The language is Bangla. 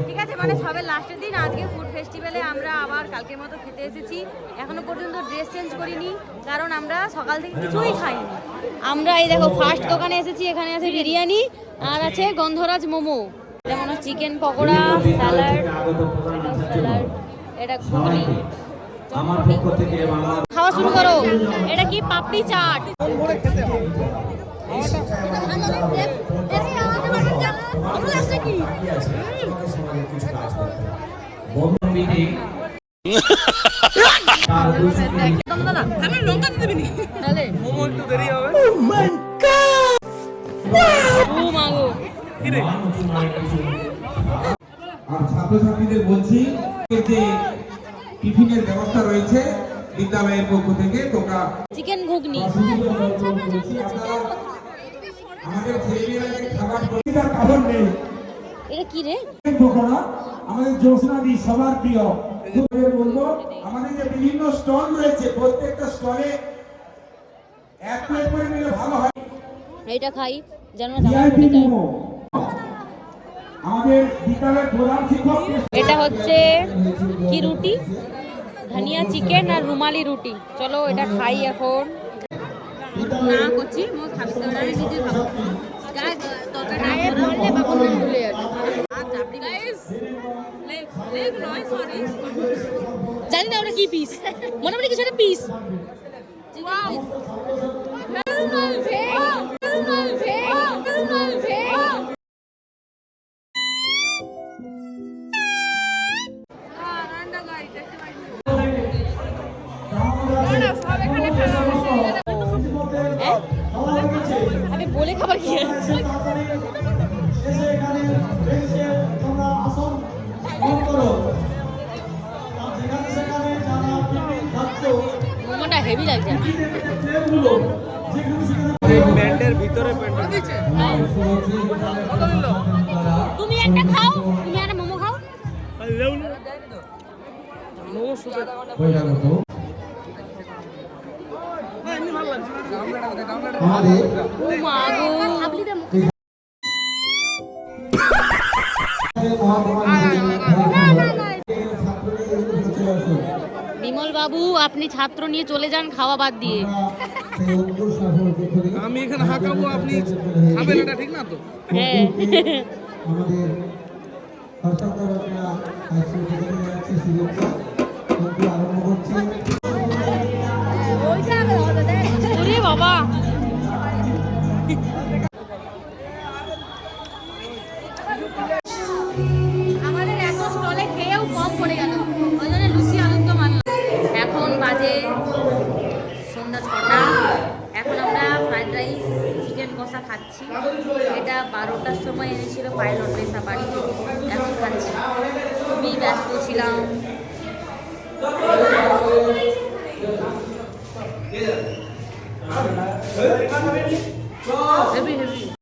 ঠিক আছে, মানে সবে লাস্টের দিন আজকে ফুড ফেস্টিভ্যালে আমরা আবার কালকের মতো খেতে এসেছি। এখনো পর্যন্ত ড্রেস চেঞ্জ করিনি, কারণ আমরা সকাল থেকে কিছুই খাইনি। আমরা এই দেখো ফার্স্ট দোকানে এসেছি, এখানে আছে বিরিয়ানি আর আছে গন্ধরাজ মোমো, যেমন চিকেন পকোড়া, স্যালাড, এটা ঘুগনি। খাওয়া শুরু করো। এটা কি পাপড়ি চাট? আর ছাত্রছাত্রীদের বলছি যে টিফিনের ব্যবস্থা রয়েছে বিদ্যালয়ের পক্ষ থেকে। তোমরা চিকেন ঘুগনি আমাদের ছেলেমেয়েরা খাবার পরিষ্কার কারণ নেই। এটা কি রে? পকোড়া আমাদের জ্যোৎস্নাদি সবার প্রিয়। বলবো আমাদের যে বিভিন্ন স্টল রয়েছে, প্রত্যেকটা স্টলে এক প্লেট করে নিলে ভালো হয়। এইটা খাই যেন আমাদের বিদ্যালয়ের প্রধান শিক্ষক। এটা হচ্ছে কি রুটি? ধনিয়া চিকেন আর রুমালি রুটি। চলো এটা খাই এখন। না করছি মো খাবি তো না, নিজে খাবো। গাইস তরকারি বললে বাবা না ভুলে যাবে। আর চাপড়ি গাইস লেগ নয়, সরি জানি না ওটা কি পিস, মনে মনে কিছু একটা পিস। ওয়াও আমি বলে খাবার কি মোমোটা হেভি লাগছে। প্যান্টের ভিতরে তুমি একটা খাও, তুমি একটা মোমো খাও। মোমো সুপে ও মা গো, বিমল বাবু আপনি ছাত্র নিয়ে চলে যান খাওয়া বাদ দিয়ে। আমি এখানে হাঁকাবো, আপনি খাবেন, এটা ঠিক না তো? হ্যাঁ আমাদের আরম্ভ করছি। ওরে বাবা, আমাদের এত স্টলে খেয়েও কম পড়ে গেল, ওই জন্য লুচি আনন্দ মানলাম। এখন বাজে সন্ধ্যা 6টা। এখন আমরা ফ্রাইড রাইস চিকেন কষা খাচ্ছি। এটা 12টার সময় এনেছিল পাইলট নেশা বাড়িতে, এখন খাচ্ছি। খুবই ব্যস্ত ছিলাম। Heavy heavy